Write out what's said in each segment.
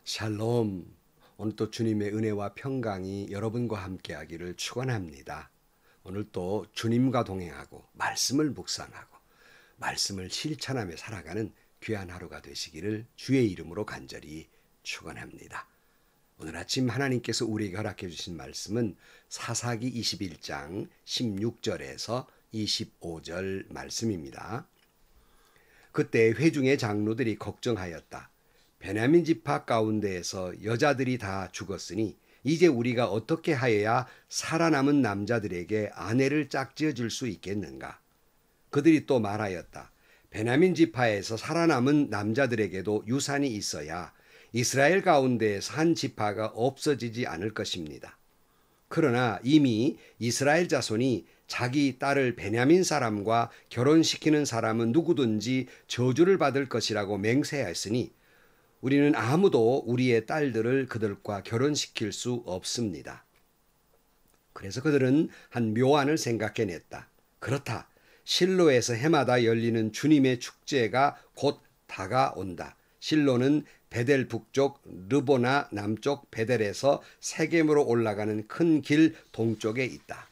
샬롬. 오늘 또 주님의 은혜와 평강이 여러분과 함께하기를 축원합니다. 오늘 또 주님과 동행하고 말씀을 묵상하고 말씀을 실천하며 살아가는 귀한 하루가 되시기를 주의 이름으로 간절히 축원합니다. 오늘 아침 하나님께서 우리에게 허락해 주신 말씀은 사사기 21장 16절에서 25절 말씀입니다. 그때 회중의 장로들이 걱정하였다. 베냐민 지파 가운데에서 여자들이 다 죽었으니 이제 우리가 어떻게 하여야 살아남은 남자들에게 아내를 짝지어 줄 수 있겠는가? 그들이 또 말하였다. 베냐민 지파에서 살아남은 남자들에게도 유산이 있어야 이스라엘 가운데에서 한 지파가 없어지지 않을 것입니다. 그러나 이미 이스라엘 자손이 자기 딸을 베냐민 사람과 결혼시키는 사람은 누구든지 저주를 받을 것이라고 맹세하였으니 우리는 아무도 우리의 딸들을 그들과 결혼시킬 수 없습니다. 그래서 그들은 한 묘안을 생각해냈다. 그렇다. 실로에서 해마다 열리는 주님의 축제가 곧 다가온다. 실로는 베델 북쪽, 르보나 남쪽 베델에서 세겜으로 올라가는 큰 길 동쪽에 있다.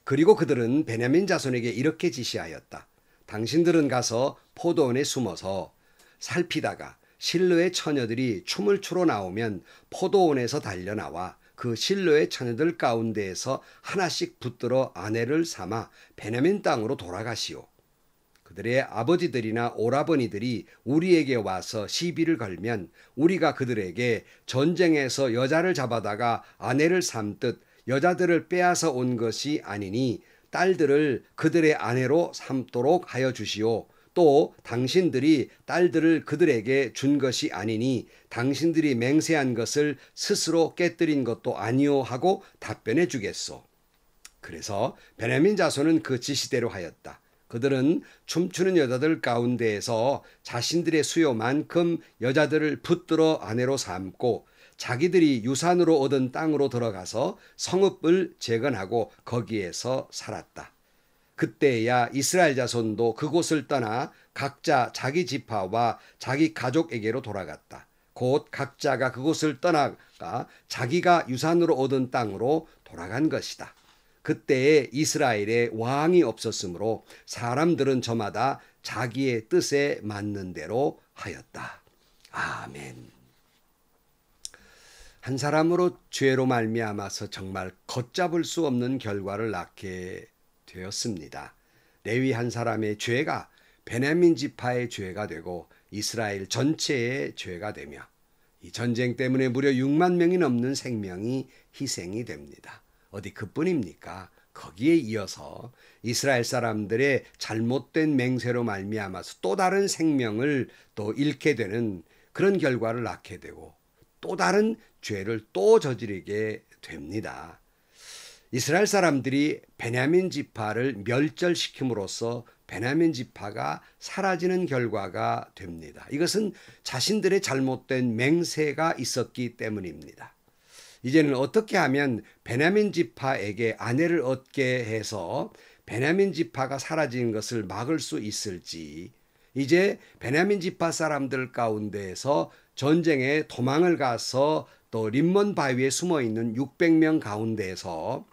그리고 그들은 베냐민 자손에게 이렇게 지시하였다. 당신들은 가서 포도원에 숨어서 살피다가 실로의 처녀들이 춤을 추러 나오면 포도원에서 달려나와 그 실로의 처녀들 가운데에서 하나씩 붙들어 아내를 삼아 베냐민 땅으로 돌아가시오. 그들의 아버지들이나 오라버니들이 우리에게 와서 시비를 걸면 우리가 그들에게 전쟁에서 여자를 잡아다가 아내를 삼듯 여자들을 빼앗아 온 것이 아니니 딸들을 그들의 아내로 삼도록 하여 주시오. 또 당신들이 딸들을 그들에게 준 것이 아니니 당신들이 맹세한 것을 스스로 깨뜨린 것도 아니오 하고 답변해 주겠소. 그래서 베냐민 자손은 그 지시대로 하였다. 그들은 춤추는 여자들 가운데에서 자신들의 수요만큼 여자들을 붙들어 아내로 삼고 자기들이 유산으로 얻은 땅으로 들어가서 성읍을 재건하고 거기에서 살았다. 그때야 이스라엘 자손도 그곳을 떠나 각자 자기 지파와 자기 가족에게로 돌아갔다. 곧 각자가 그곳을 떠나가 자기가 유산으로 얻은 땅으로 돌아간 것이다. 그때에 이스라엘에 왕이 없었으므로 사람들은 저마다 자기의 뜻에 맞는 대로 하였다. 아멘. 한 사람으로 죄로 말미암아서 정말 걷잡을 수 없는 결과를 낳게 되었습니다. 레위 한 사람의 죄가 베냐민 지파의 죄가 되고 이스라엘 전체의 죄가 되며 이 전쟁 때문에 무려 6만 명이 넘는 생명이 희생이 됩니다. 어디 그뿐입니까? 거기에 이어서 이스라엘 사람들의 잘못된 맹세로 말미암아서 또 다른 생명을 또 잃게 되는 그런 결과를 낳게 되고 또 다른 죄를 또 저지르게 됩니다. 이스라엘 사람들이 베냐민 지파를 멸절시킴으로써 베냐민 지파가 사라지는 결과가 됩니다. 이것은 자신들의 잘못된 맹세가 있었기 때문입니다. 이제는 어떻게 하면 베냐민 지파에게 아내를 얻게 해서 베냐민 지파가 사라지는 것을 막을 수 있을지, 이제 베냐민 지파 사람들 가운데에서 전쟁에 도망을 가서 또 림몬 바위에 숨어 있는 600명 가운데에서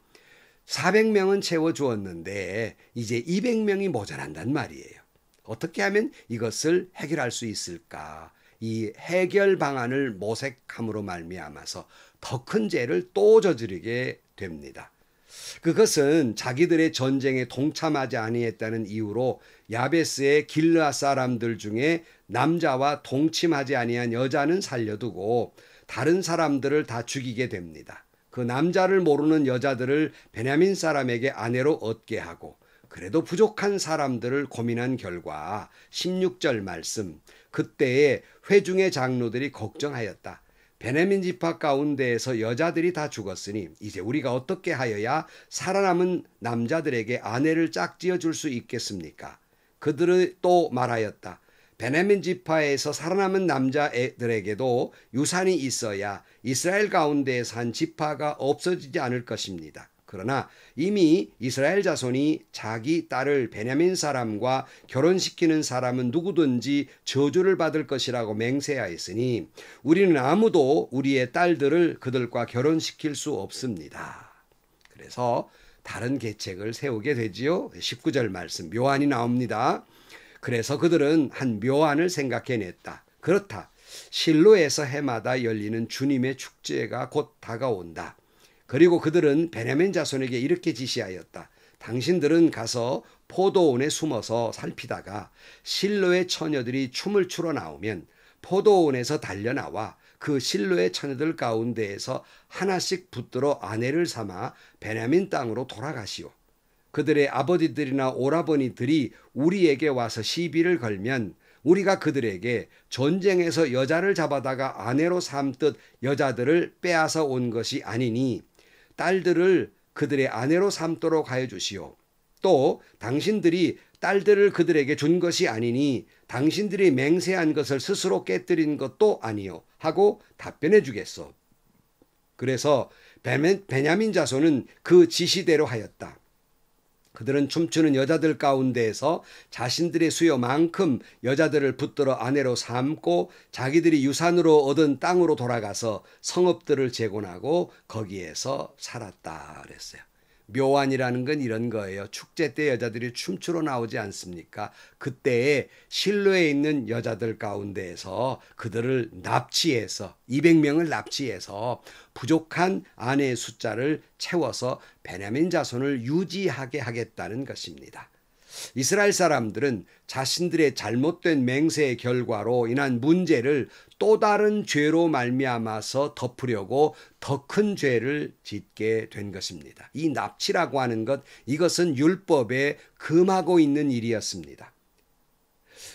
400명은 채워주었는데 이제 200명이 모자란단 말이에요. 어떻게 하면 이것을 해결할 수 있을까? 이 해결 방안을 모색함으로 말미암아서 더 큰 죄를 또 저지르게 됩니다. 그것은 자기들의 전쟁에 동참하지 아니했다는 이유로 야베스의 길르앗 사람들 중에 남자와 동침하지 아니한 여자는 살려두고 다른 사람들을 다 죽이게 됩니다. 그 남자를 모르는 여자들을 베냐민 사람에게 아내로 얻게 하고 그래도 부족한 사람들을 고민한 결과 16절 말씀, 그때에 회중의 장로들이 걱정하였다. 베냐민 지파 가운데에서 여자들이 다 죽었으니 이제 우리가 어떻게 하여야 살아남은 남자들에게 아내를 짝지어 줄 수 있겠습니까? 그들이 또 말하였다. 베냐민 지파에서 살아남은 남자들에게도 유산이 있어야 이스라엘 가운데에서 한 지파가 없어지지 않을 것입니다. 그러나 이미 이스라엘 자손이 자기 딸을 베냐민 사람과 결혼시키는 사람은 누구든지 저주를 받을 것이라고 맹세하였으니 우리는 아무도 우리의 딸들을 그들과 결혼시킬 수 없습니다. 그래서 다른 계책을 세우게 되지요. 19절 말씀 묘안이 나옵니다. 그래서 그들은 한 묘안을 생각해냈다. 그렇다. 실로에서 해마다 열리는 주님의 축제가 곧 다가온다. 그리고 그들은 베냐민 자손에게 이렇게 지시하였다. 당신들은 가서 포도원에 숨어서 살피다가 실로의 처녀들이 춤을 추러 나오면 포도원에서 달려나와 그 실로의 처녀들 가운데에서 하나씩 붙들어 아내를 삼아 베냐민 땅으로 돌아가시오. 그들의 아버지들이나 오라버니들이 우리에게 와서 시비를 걸면 우리가 그들에게 전쟁에서 여자를 잡아다가 아내로 삼듯 여자들을 빼앗아 온 것이 아니니 딸들을 그들의 아내로 삼도록 하여 주시오. 또 당신들이 딸들을 그들에게 준 것이 아니니 당신들이 맹세한 것을 스스로 깨뜨린 것도 아니요 하고 답변해 주겠소. 그래서 베냐민 자손은 그 지시대로 하였다. 그들은 춤추는 여자들 가운데에서 자신들의 수요만큼 여자들을 붙들어 아내로 삼고 자기들이 유산으로 얻은 땅으로 돌아가서 성읍들을 재건하고 거기에서 살았다 그랬어요. 묘안이라는 건 이런 거예요. 축제 때 여자들이 춤추러 나오지 않습니까? 그때에 실로에 있는 여자들 가운데에서 그들을 납치해서 200명을 납치해서 부족한 아내의 숫자를 채워서 베냐민 자손을 유지하게 하겠다는 것입니다. 이스라엘 사람들은 자신들의 잘못된 맹세의 결과로 인한 문제를 또 다른 죄로 말미암아서 덮으려고 더 큰 죄를 짓게 된 것입니다. 이 납치라고 하는 것, 이것은 율법에 금하고 있는 일이었습니다.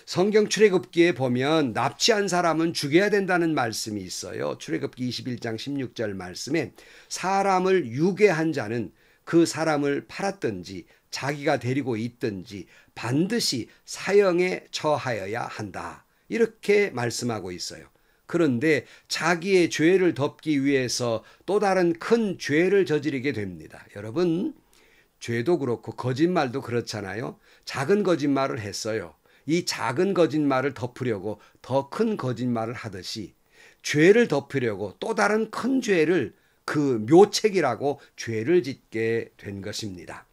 성경 출애굽기에 보면 납치한 사람은 죽여야 된다는 말씀이 있어요. 출애굽기 21장 16절 말씀에 사람을 유괴한 자는 그 사람을 팔았든지 자기가 데리고 있든지 반드시 사형에 처하여야 한다. 이렇게 말씀하고 있어요. 그런데 자기의 죄를 덮기 위해서 또 다른 큰 죄를 저지르게 됩니다. 여러분, 죄도 그렇고 거짓말도 그렇잖아요. 작은 거짓말을 했어요. 이 작은 거짓말을 덮으려고 더 큰 거짓말을 하듯이 죄를 덮으려고 또 다른 큰 죄를 그 묘책이라고 죄를 짓게 된 것입니다.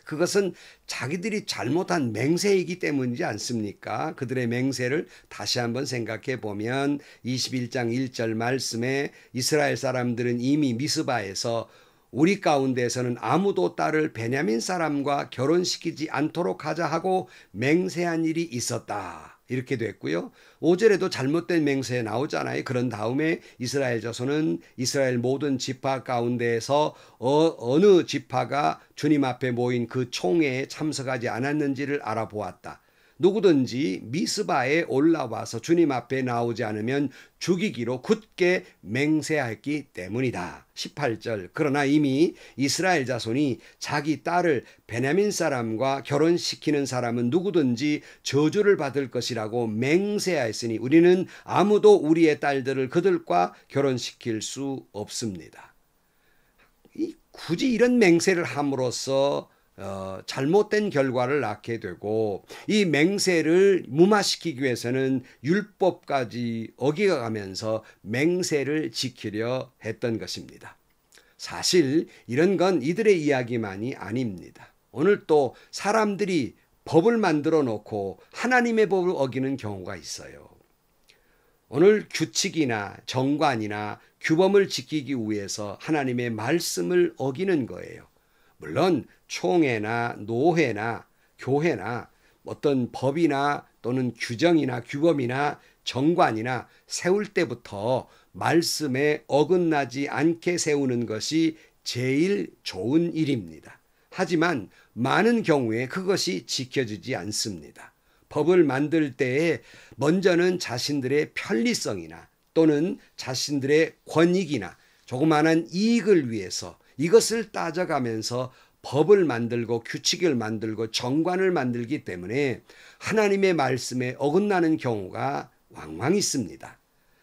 그것은 자기들이 잘못한 맹세이기 때문이지 않습니까? 그들의 맹세를 다시 한번 생각해 보면 21장 1절 말씀에 이스라엘 사람들은 이미 미스바에서 우리 가운데서는 아무도 딸을 베냐민 사람과 결혼시키지 않도록 하자 하고 맹세한 일이 있었다. 이렇게 됐고요. 5절에도 잘못된 맹세 나오잖아요. 그런 다음에 이스라엘 자손은 이스라엘 모든 지파 가운데에서 어느 지파가 주님 앞에 모인 그 총회에 참석하지 않았는지를 알아보았다. 누구든지 미스바에 올라와서 주님 앞에 나오지 않으면 죽이기로 굳게 맹세했기 때문이다. 18절 그러나 이미 이스라엘 자손이 자기 딸을 베냐민 사람과 결혼시키는 사람은 누구든지 저주를 받을 것이라고 맹세하였으니 우리는 아무도 우리의 딸들을 그들과 결혼시킬 수 없습니다. 굳이 이런 맹세를 함으로써 잘못된 결과를 낳게 되고 이 맹세를 무마시키기 위해서는 율법까지 어겨가면서 맹세를 지키려 했던 것입니다. 사실 이런 건 이들의 이야기만이 아닙니다. 오늘 또 사람들이 법을 만들어 놓고 하나님의 법을 어기는 경우가 있어요. 오늘 규칙이나 정관이나 규범을 지키기 위해서 하나님의 말씀을 어기는 거예요. 물론 총회나 노회나 교회나 어떤 법이나 또는 규정이나 규범이나 정관이나 세울 때부터 말씀에 어긋나지 않게 세우는 것이 제일 좋은 일입니다. 하지만 많은 경우에 그것이 지켜지지 않습니다. 법을 만들 때에 먼저는 자신들의 편리성이나 또는 자신들의 권익이나 조그마한 이익을 위해서 이것을 따져가면서 법을 만들고 규칙을 만들고 정관을 만들기 때문에 하나님의 말씀에 어긋나는 경우가 왕왕 있습니다.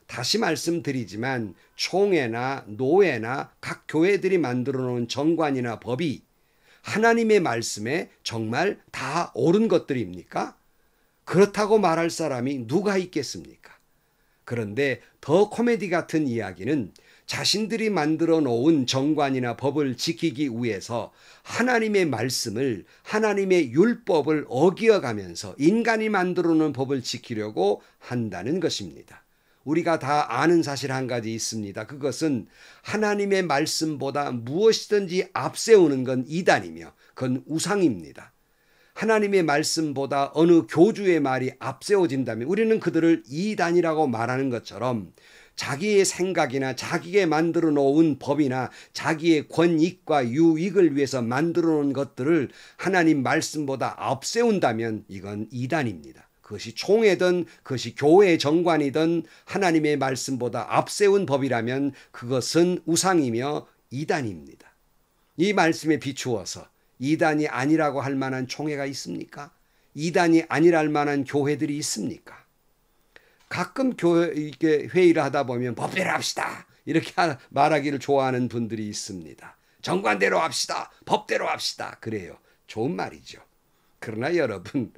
다시 말씀드리지만 총회나 노회나 각 교회들이 만들어 놓은 정관이나 법이 하나님의 말씀에 정말 다 옳은 것들입니까? 그렇다고 말할 사람이 누가 있겠습니까? 그런데 더 코미디 같은 이야기는 자신들이 만들어 놓은 정관이나 법을 지키기 위해서 하나님의 말씀을, 하나님의 율법을 어기어가면서 인간이 만들어 놓은 법을 지키려고 한다는 것입니다. 우리가 다 아는 사실 한 가지 있습니다. 그것은 하나님의 말씀보다 무엇이든지 앞세우는 건 이단이며 그건 우상입니다. 하나님의 말씀보다 어느 교주의 말이 앞세워진다면 우리는 그들을 이단이라고 말하는 것처럼 자기의 생각이나 자기가 만들어 놓은 법이나 자기의 권익과 유익을 위해서 만들어 놓은 것들을 하나님 말씀보다 앞세운다면 이건 이단입니다. 그것이 총회든 그것이 교회의 정관이든 하나님의 말씀보다 앞세운 법이라면 그것은 우상이며 이단입니다. 이 말씀에 비추어서 이단이 아니라고 할 만한 총회가 있습니까? 이단이 아니랄 만한 교회들이 있습니까? 가끔 교회 회의를 하다 보면 법대로 합시다 이렇게 말하기를 좋아하는 분들이 있습니다. 정관대로 합시다. 법대로 합시다. 그래요. 좋은 말이죠. 그러나 여러분,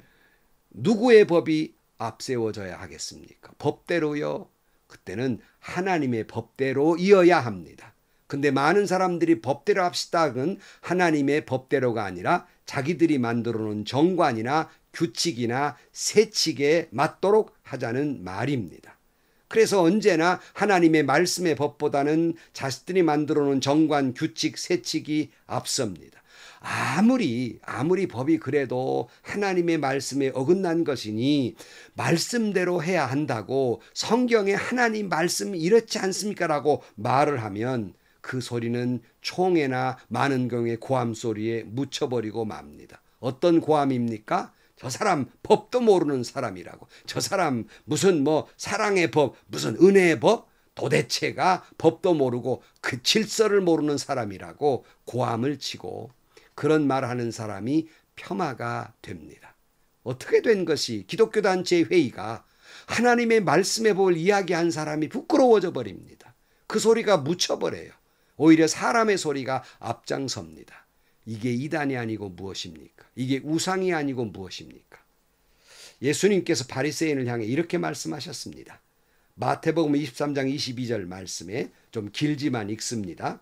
누구의 법이 앞세워져야 하겠습니까? 법대로요? 그때는 하나님의 법대로이어야 합니다. 근데 많은 사람들이 법대로 합시다는 하나님의 법대로가 아니라 자기들이 만들어 놓은 정관이나 규칙이나 세칙에 맞도록 하자는 말입니다. 그래서 언제나 하나님의 말씀의 법보다는 자신들이 만들어 놓은 정관, 규칙, 세칙이 앞섭니다. 아무리 법이 그래도 하나님의 말씀에 어긋난 것이니 말씀대로 해야 한다고 성경에 하나님 말씀이 이렇지 않습니까? 라고 말을 하면 그 소리는 총회나 많은 경우에 고함 소리에 묻혀버리고 맙니다. 어떤 고함입니까? 저 사람 법도 모르는 사람이라고. 저 사람 무슨 사랑의 법, 무슨 은혜의 법? 도대체가 법도 모르고 그 질서를 모르는 사람이라고 고함을 치고 그런 말하는 사람이 폄하가 됩니다. 어떻게 된 것이 기독교 단체의 회의가 하나님의 말씀의 법을 이야기한 사람이 부끄러워져 버립니다. 그 소리가 묻혀버려요. 오히려 사람의 소리가 앞장섭니다. 이게 이단이 아니고 무엇입니까? 이게 우상이 아니고 무엇입니까? 예수님께서 바리새인을 향해 이렇게 말씀하셨습니다. 마태복음 23장 22절 말씀에 좀 길지만 읽습니다.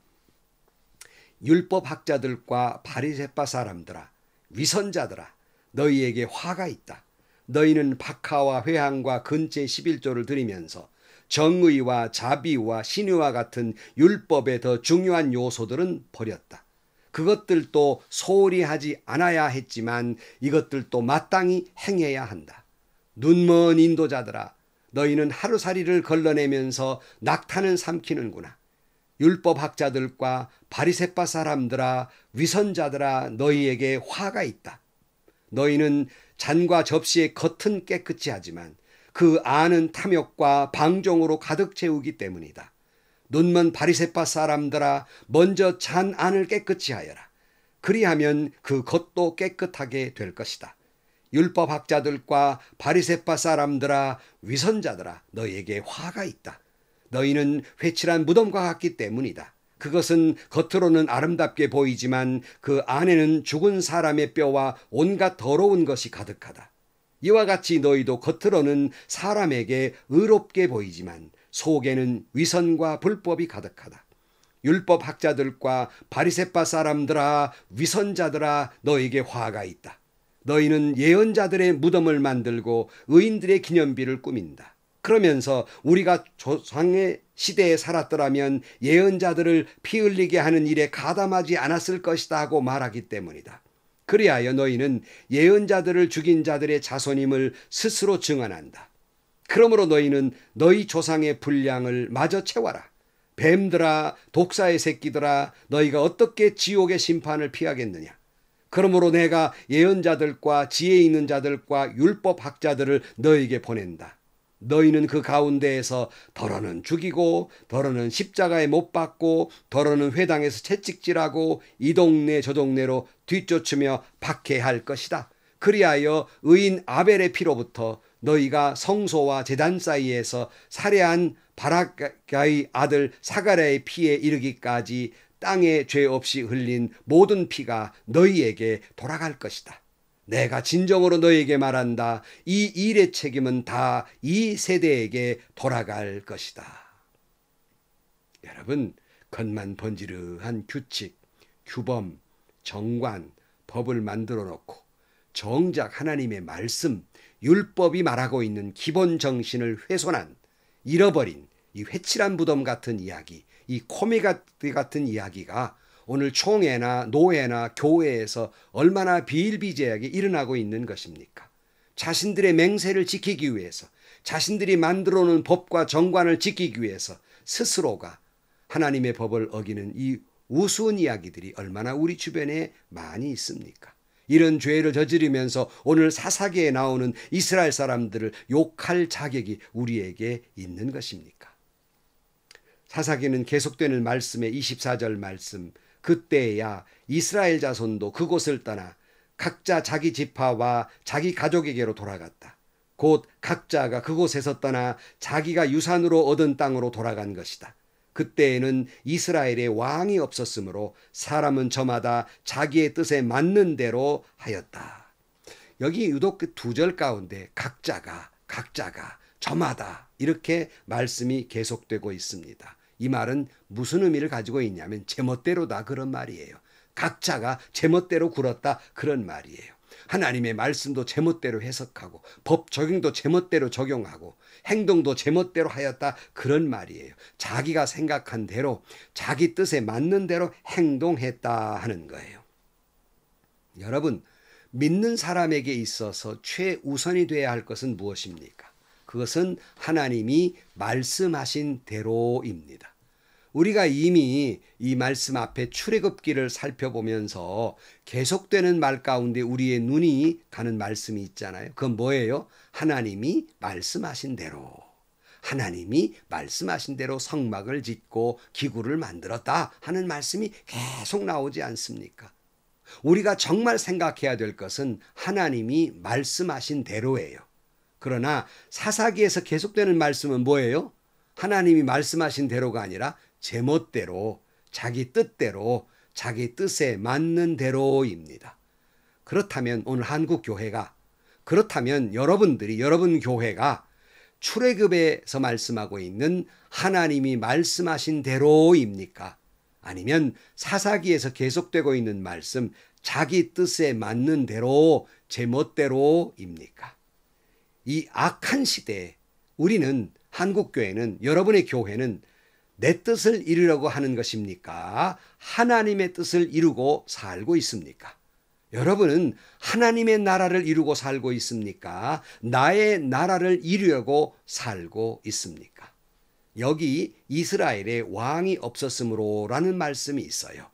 율법학자들과 바리새파 사람들아, 위선자들아, 너희에게 화가 있다. 너희는 박하와 회향과 근체 11조를 드리면서 정의와 자비와 신의와 같은 율법의 더 중요한 요소들은 버렸다. 그것들도 소홀히 하지 않아야 했지만 이것들도 마땅히 행해야 한다. 눈먼 인도자들아, 너희는 하루살이를 걸러내면서 낙타는 삼키는구나. 율법학자들과 바리새파 사람들아, 위선자들아, 너희에게 화가 있다. 너희는 잔과 접시의 겉은 깨끗이 하지만 그 안은 탐욕과 방종으로 가득 채우기 때문이다. 눈먼 바리새파 사람들아, 먼저 잔 안을 깨끗이 하여라. 그리하면 그 겉도 깨끗하게 될 것이다. 율법학자들과 바리새파 사람들아, 위선자들아, 너희에게 화가 있다. 너희는 회칠한 무덤과 같기 때문이다. 그것은 겉으로는 아름답게 보이지만 그 안에는 죽은 사람의 뼈와 온갖 더러운 것이 가득하다. 이와 같이 너희도 겉으로는 사람에게 의롭게 보이지만 속에는 위선과 불법이 가득하다. 율법학자들과 바리새파 사람들아, 위선자들아, 너에게 화가 있다. 너희는 예언자들의 무덤을 만들고 의인들의 기념비를 꾸민다. 그러면서 우리가 조상의 시대에 살았더라면 예언자들을 피 흘리게 하는 일에 가담하지 않았을 것이다 하고 말하기 때문이다. 그리하여 너희는 예언자들을 죽인 자들의 자손임을 스스로 증언한다. 그러므로 너희는 너희 조상의 분량을 마저 채워라. 뱀들아, 독사의 새끼들아, 너희가 어떻게 지옥의 심판을 피하겠느냐. 그러므로 내가 예언자들과 지혜 있는 자들과 율법학자들을 너희에게 보낸다. 너희는 그 가운데에서 더러는 죽이고 더러는 십자가에 못 박고 더러는 회당에서 채찍질하고 이 동네 저 동네로 뒤쫓으며 박해할 것이다. 그리하여 의인 아벨의 피로부터 너희가 성소와 제단 사이에서 살해한 바라가의 아들 사가랴의 피에 이르기까지 땅에 죄 없이 흘린 모든 피가 너희에게 돌아갈 것이다. 내가 진정으로 너희에게 말한다. 이 일의 책임은 다 이 세대에게 돌아갈 것이다. 여러분, 겉만 번지르한 규칙, 규범, 정관, 법을 만들어 놓고 정작 하나님의 말씀, 율법이 말하고 있는 기본 정신을 훼손한, 잃어버린 이 회칠한 무덤 같은 이야기, 이 코미디 같은 이야기가 오늘 총회나 노회나 교회에서 얼마나 비일비재하게 일어나고 있는 것입니까? 자신들의 맹세를 지키기 위해서, 자신들이 만들어 놓은 법과 정관을 지키기 위해서 스스로가 하나님의 법을 어기는 이 우스운 이야기들이 얼마나 우리 주변에 많이 있습니까? 이런 죄를 저지르면서 오늘 사사기에 나오는 이스라엘 사람들을 욕할 자격이 우리에게 있는 것입니까? 사사기는 계속되는 말씀의 24절 말씀, 그때야 이스라엘 자손도 그곳을 떠나 각자 자기 지파와 자기 가족에게로 돌아갔다. 곧 각자가 그곳에서 떠나 자기가 유산으로 얻은 땅으로 돌아간 것이다. 그때에는 이스라엘에 왕이 없었으므로 사람은 저마다 자기의 뜻에 맞는 대로 하였다. 여기 유독 그 두 절 가운데 각자가 저마다 이렇게 말씀이 계속되고 있습니다. 이 말은 무슨 의미를 가지고 있냐면 제멋대로다 그런 말이에요. 각자가 제멋대로 굴었다 그런 말이에요. 하나님의 말씀도 제멋대로 해석하고 법 적용도 제멋대로 적용하고 행동도 제멋대로 하였다 그런 말이에요. 자기가 생각한 대로 자기 뜻에 맞는 대로 행동했다 하는 거예요. 여러분, 믿는 사람에게 있어서 최우선이 되어야 할 것은 무엇입니까? 그것은 하나님이 말씀하신 대로입니다. 우리가 이미 이 말씀 앞에 출애굽기를 살펴보면서 계속되는 말 가운데 우리의 눈이 가는 말씀이 있잖아요. 그건 뭐예요? 하나님이 말씀하신 대로. 하나님이 말씀하신 대로 성막을 짓고 기구를 만들었다 하는 말씀이 계속 나오지 않습니까? 우리가 정말 생각해야 될 것은 하나님이 말씀하신 대로예요. 그러나 사사기에서 계속되는 말씀은 뭐예요? 하나님이 말씀하신 대로가 아니라 제멋대로, 자기 뜻대로, 자기 뜻에 맞는 대로입니다. 그렇다면 오늘 한국 교회가, 그렇다면 여러분들이, 여러분 교회가 출애굽에서 말씀하고 있는 하나님이 말씀하신 대로입니까? 아니면 사사기에서 계속되고 있는 말씀, 자기 뜻에 맞는 대로, 제멋대로입니까? 이 악한 시대에 우리는, 한국교회는, 여러분의 교회는 내 뜻을 이루려고 하는 것입니까? 하나님의 뜻을 이루고 살고 있습니까? 여러분은 하나님의 나라를 이루고 살고 있습니까? 나의 나라를 이루려고 살고 있습니까? 여기 이스라엘에 왕이 없었으므로 라는 말씀이 있어요.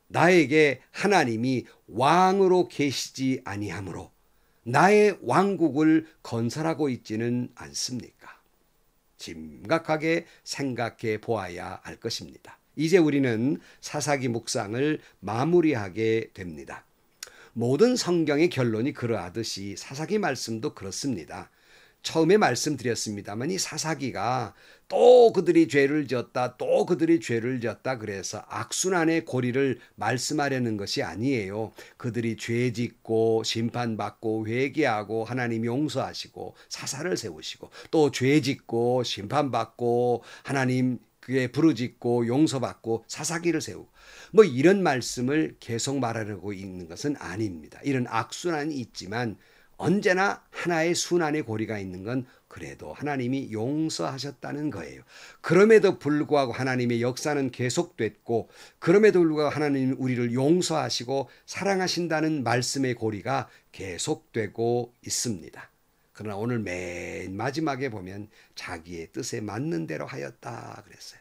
나에게 하나님이 왕으로 계시지 아니하므로 나의 왕국을 건설하고 있지는 않습니까? 심각하게 생각해 보아야 할 것입니다. 이제 우리는 사사기 묵상을 마무리하게 됩니다. 모든 성경의 결론이 그러하듯이 사사기 말씀도 그렇습니다. 처음에 말씀드렸습니다만 이 사사기가 또 그들이 죄를 지었다, 또 그들이 죄를 지었다 그래서 악순환의 고리를 말씀하려는 것이 아니에요. 그들이 죄 짓고 심판받고 회개하고 하나님 용서하시고 사사를 세우시고 또 죄 짓고 심판받고 하나님 그에 부르짖고 용서받고 사사기를 세우고 뭐 이런 말씀을 계속 말하려고 있는 것은 아닙니다. 이런 악순환이 있지만 언제나 하나의 순환의 고리가 있는 건 그래도 하나님이 용서하셨다는 거예요. 그럼에도 불구하고 하나님의 역사는 계속됐고 그럼에도 불구하고 하나님은 우리를 용서하시고 사랑하신다는 말씀의 고리가 계속되고 있습니다. 그러나 오늘 맨 마지막에 보면 자기의 뜻에 맞는 대로 하였다 그랬어요.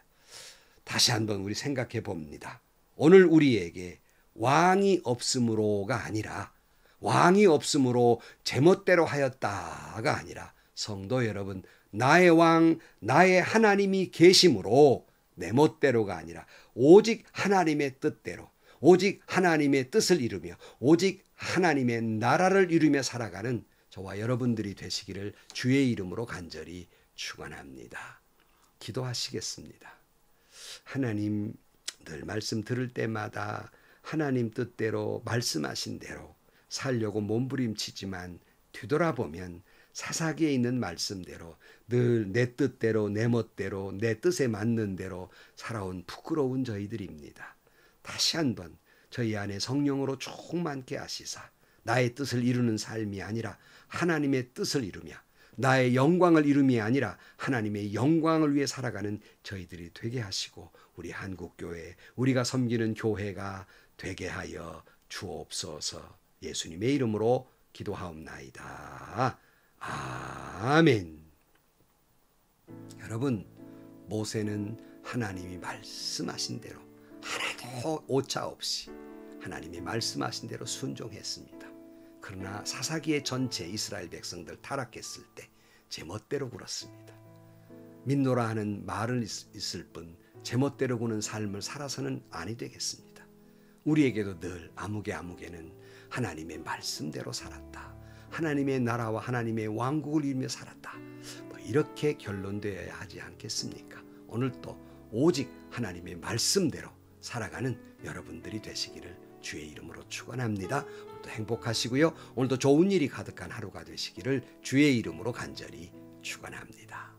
다시 한번 우리 생각해 봅니다. 오늘 우리에게 왕이 없으므로가 아니라 왕이 없으므로 제멋대로 하였다가 아니라 성도 여러분, 나의 왕, 나의 하나님이 계심으로 내 멋대로가 아니라 오직 하나님의 뜻대로, 오직 하나님의 뜻을 이루며 오직 하나님의 나라를 이루며 살아가는 저와 여러분들이 되시기를 주의 이름으로 간절히 축원합니다. 기도하시겠습니다. 하나님, 늘 말씀 들을 때마다 하나님 뜻대로 말씀하신 대로 살려고 몸부림치지만 뒤돌아보면 사사기에 있는 말씀대로 늘 내 뜻대로 내 멋대로 내 뜻에 맞는 대로 살아온 부끄러운 저희들입니다. 다시 한번 저희 안에 성령으로 충만케 하시사 나의 뜻을 이루는 삶이 아니라 하나님의 뜻을 이루며 나의 영광을 이룸이 아니라 하나님의 영광을 위해 살아가는 저희들이 되게 하시고 우리 한국교회, 우리가 섬기는 교회가 되게 하여 주옵소서. 예수님의 이름으로 기도하옵나이다. 아멘. 여러분, 모세는 하나님이 말씀하신 대로 하나도 오차 없이 하나님이 말씀하신 대로 순종했습니다. 그러나 사사기의 전체 이스라엘 백성들 타락했을 때 제멋대로 굴었습니다. 믿노라 하는 말은 있을 뿐 제멋대로 구는 삶을 살아서는 아니 되겠습니다. 우리에게도 늘 아무개는 하나님의 말씀대로 살았다. 하나님의 나라와 하나님의 왕국을 이루며 살았다. 이렇게 결론되어야 하지 않겠습니까? 오늘도 오직 하나님의 말씀대로 살아가는 여러분들이 되시기를 주의 이름으로 축원합니다. 오늘도 행복하시고요. 오늘도 좋은 일이 가득한 하루가 되시기를 주의 이름으로 간절히 축원합니다.